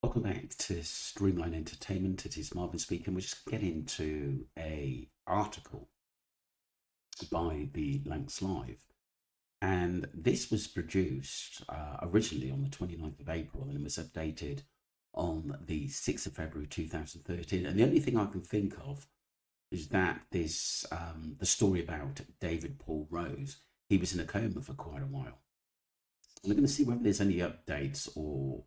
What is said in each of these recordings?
Welcome back to Streamline Entertainment. It is Marvin speaking. We're just getting to a article by the Lancs Live. And this was produced originally on the 29th of April and was updated on the 6th of February 2013. And the only thing I can think of is that this the story about David Paul Rose. He was in a coma for quite a while. We're going to see whether there's any updates or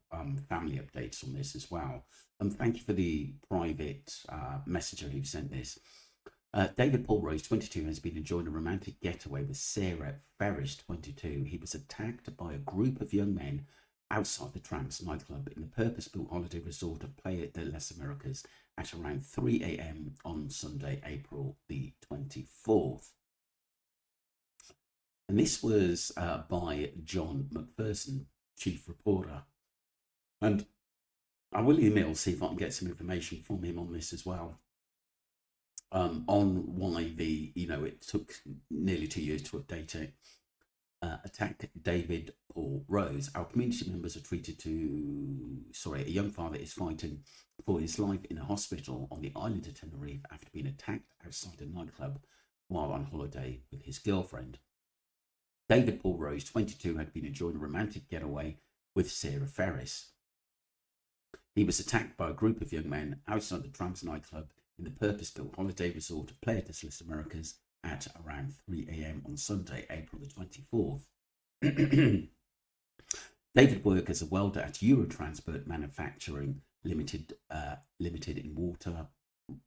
family updates on this as well. Thank you for the private messenger who sent this. David Paul Rose, 22, has been enjoying a romantic getaway with Sarah Ferris, 22. He was attacked by a group of young men outside the Tramps nightclub in the purpose-built holiday resort of Playa de las Americas at around 3 a.m. on Sunday, April the 24th. And this was by John McPherson, chief reporter. And I will email, see if I can get some information from him on this as well. On why it took nearly 2 years to update it. Attack David Paul Rose. Our community members are a young father is fighting for his life in a hospital on the island of Tenerife after being attacked outside a nightclub while on holiday with his girlfriend. David Paul Rose, 22, had been enjoying a romantic getaway with Sarah Ferris. He was attacked by a group of young men outside the Tramps nightclub in the purpose-built holiday resort of Playa de las Americas at around 3 a.m. on Sunday, April the 24th. David worked as a welder at Eurotransport Manufacturing Limited in Water,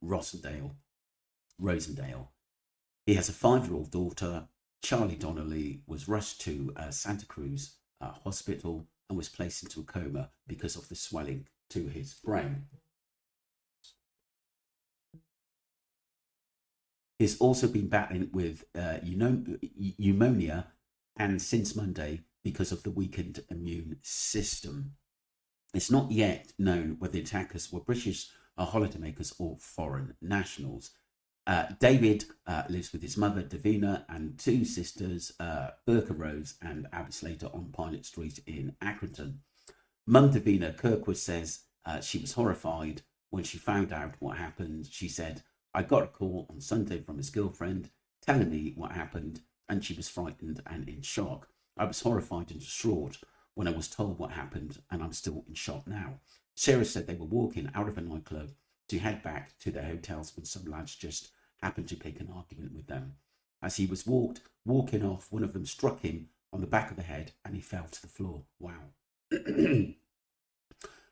Rosendale. He has a 5-year-old daughter. Charlie Donnelly was rushed to Santa Cruz Hospital and was placed into a coma because of the swelling to his brain. He's also been battling with pneumonia and since Monday because of the weakened immune system. It's not yet known whether the attackers were British holidaymakers or foreign nationals. David lives with his mother, Davina, and 2 sisters, Berka Rose and Abby Slater, on Pilot Street in Accrington. Mum Davina Kirkwood says she was horrified when she found out what happened. She said, "I got a call on Sunday from his girlfriend telling me what happened, and she was frightened and in shock. I was horrified and distraught when I was told what happened, and I'm still in shock now." Sarah said they were walking out of a nightclub to head back to their hotels when some lads just happened to pick an argument with them. As he was walking off, one of them struck him on the back of the head and he fell to the floor. Wow. The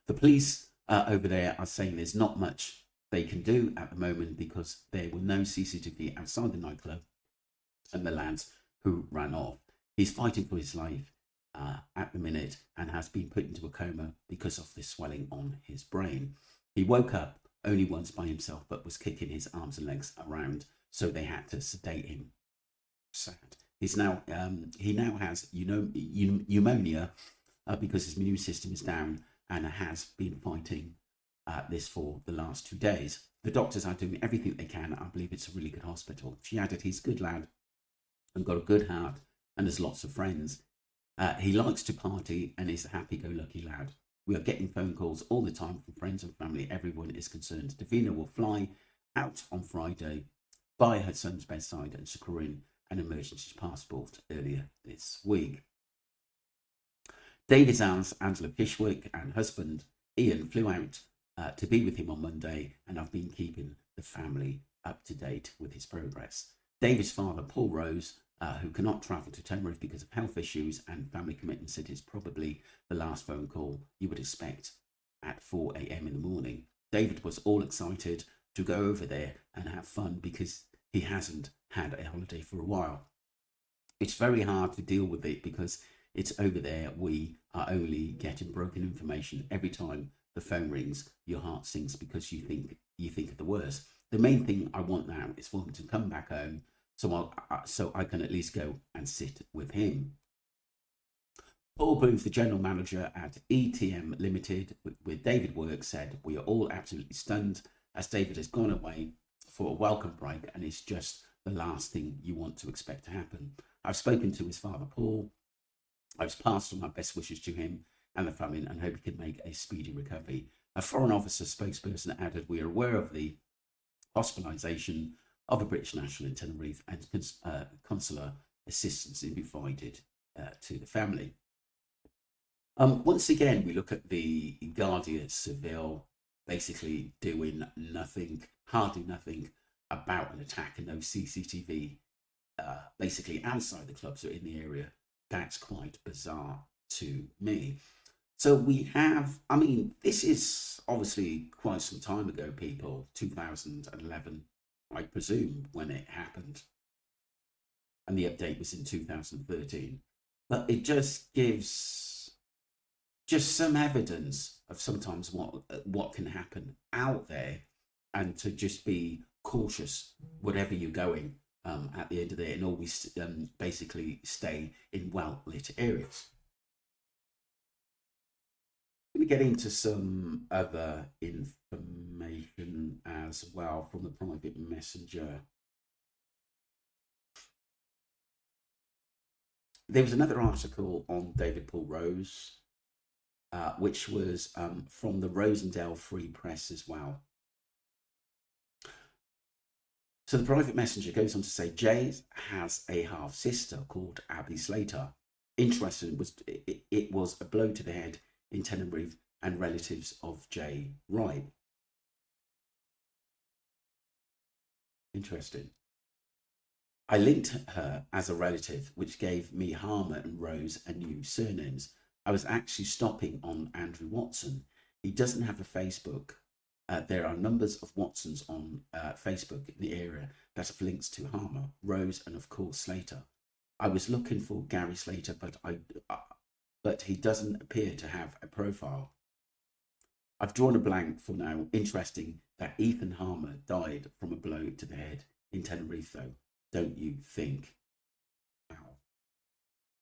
police over there are saying there's not much they can do at the moment because there were no CCTV outside the nightclub and the lads who ran off. He's fighting for his life at the minute and has been put into a coma because of this swelling on his brain. He woke up only once by himself, but was kicking his arms and legs around, so they had to sedate him. Sad. He now has pneumonia because his immune system is down and has been fighting this for the last 2 days. The doctors are doing everything they can. I believe it's a really good hospital. She added, he's a good lad and got a good heart and has lots of friends. He likes to party and is a happy-go-lucky lad. We are getting phone calls all the time from friends and family. Everyone is concerned. Davina will fly out on Friday by her son's bedside and securing an emergency passport earlier this week. David's aunt, Angela Fishwick, and husband, Ian, flew out to be with him on Monday, and I've been keeping the family up to date with his progress. David's father, Paul Rose, who cannot travel to Tenerife because of health issues and family commitments, said is probably the last phone call you would expect at 4 a.m. in the morning. David was all excited to go over there and have fun because he hasn't had a holiday for a while. It's very hard to deal with it because it's over there. We are only getting broken information every time the phone rings. Your heart sinks because you think of the worst. The main thing I want now is for him to come back home so I can at least go and sit with him. Paul Booth, the general manager at ETM Limited, with David Work, said, "We are all absolutely stunned as David has gone away for a welcome break and it's just the last thing you want to expect to happen. I've spoken to his father, Paul. I've passed on my best wishes to him and the family and hope he can make a speedy recovery. A Foreign Office spokesperson added, "We are aware of the hospitalisation of a British national in Tenerife and consular assistance is provided to the family." Once again, we look at the Guardia Civil basically doing nothing, hardly nothing about an attack, and no CCTV basically outside the clubs or in the area. That's quite bizarre to me. So we have, I mean, this is obviously quite some time ago, people, 2011, I presume, when it happened. And the update was in 2013. But it just gives just some evidence of sometimes what can happen out there, and to just be cautious whatever you're going at the end of the day, and always basically stay in well-lit areas. I'm going to get into some other information as well from the private messenger. There was another article on David Paul Rose, which was from the Rosendale Free Press as well. So the private messenger goes on to say, Jay has a half sister called Abby Slater. Interesting, it was a blow to the head in Tenerife and relatives of Jay Wright. Interesting. I linked her as a relative, which gave me Harmer and Rose a new surnames. I was actually stopping on Andrew Watson. He doesn't have a Facebook. There are numbers of Watsons on Facebook in the area that have links to Harmer, Rose, and of course Slater. I was looking for Gary Slater, but he doesn't appear to have a profile. I've drawn a blank for now. Interesting that Ethan Harmer died from a blow to the head in Tenerife, though, don't you think? Wow.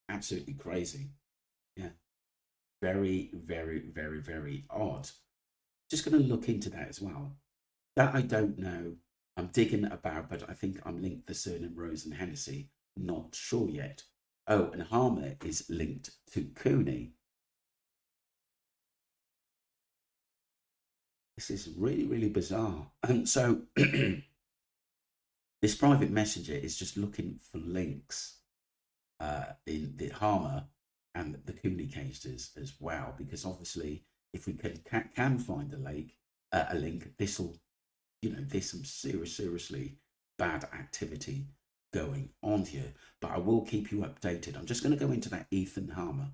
Absolutely crazy. Yeah. Very, very, very, very odd. Just going to look into that as well. That I don't know. I'm digging about, but I think I'm linked the surname Rose and Hennessy. Not sure yet. Oh, and Harmer is linked to Cooney. This is really, really bizarre. And so this private messenger is just looking for links in the Harmer and the Cooney cases as well, because obviously if we can find a link, this will, there's some seriously bad activity going on here. But I will keep you updated. I'm just going to go into that Ethan Harmer.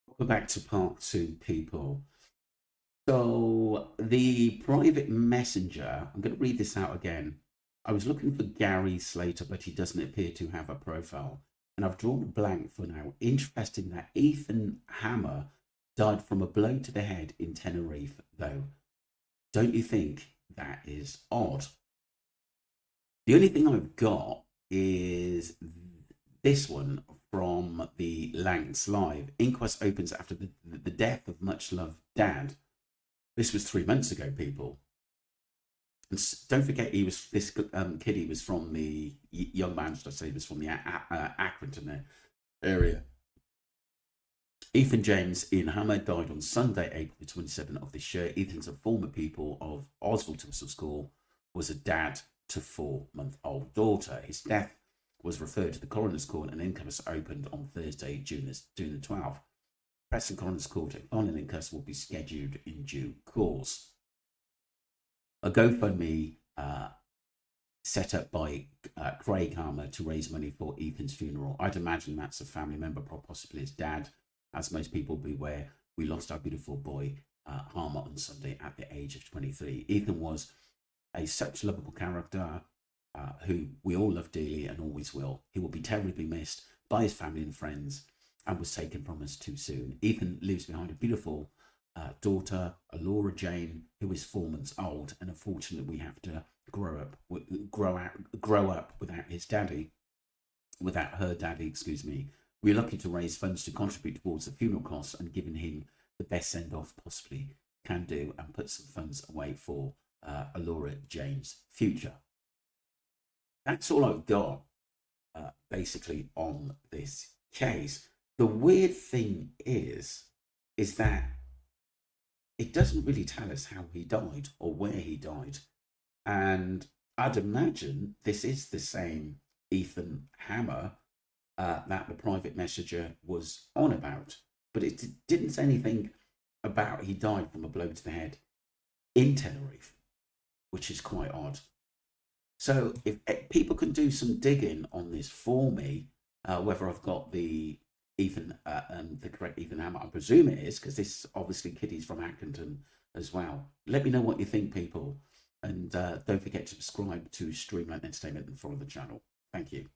Welcome back to part 2, people. So the private messenger, I'm going to read this out again. I was looking for Gary Slater, but he doesn't appear to have a profile. And I've drawn a blank for now. Interesting that Ethan Hammer died from a blow to the head in Tenerife, though. Don't you think that is odd? The only thing I've got is this one from the Lancs Live. Inquest opens after the death of much-loved dad. This was 3 months ago, people. And don't forget, this kid. He was from the young man. Should I say? He was from the Accrington area. Ethan James Ian Hammer died on Sunday, April the 27th of this year. Ethan's a former pupil of Oswald Whistle School, was a dad to 4-month-old daughter. His death was referred to the coroner's court, and inquest opened on Thursday, June the 12th. Preston Coroner's Court, a final inquest will be scheduled in due course. A GoFundMe set up by Craig Harmer to raise money for Ethan's funeral. I'd imagine that's a family member, possibly his dad. As most people be aware, we lost our beautiful boy Harmer on Sunday at the age of 23. Ethan was such lovable character who we all love dearly and always will. He will be terribly missed by his family and friends, and was taken from us too soon. Ethan leaves behind a beautiful daughter, Laura Jane, who is 4 months old, and unfortunately we have to grow up without her daddy, excuse me. We're lucky to raise funds to contribute towards the funeral costs, and giving him the best send-off possibly can do, and put some funds away for Laura Jane's future. That's all I've got. basically on this case. The weird thing is that it doesn't really tell us how he died or where he died. And I'd imagine this is the same Ethan Hammer that the private messenger was on about. But it didn't say anything about he died from a blow to the head in Tenerife, which is quite odd. So if people can do some digging on this for me, whether I've got the correct Ethan Hammer, I presume it is, because this obviously kiddies from Accrington as well. Let me know what you think, people, and don't forget to subscribe to Streamline Entertainment and follow the channel. Thank you.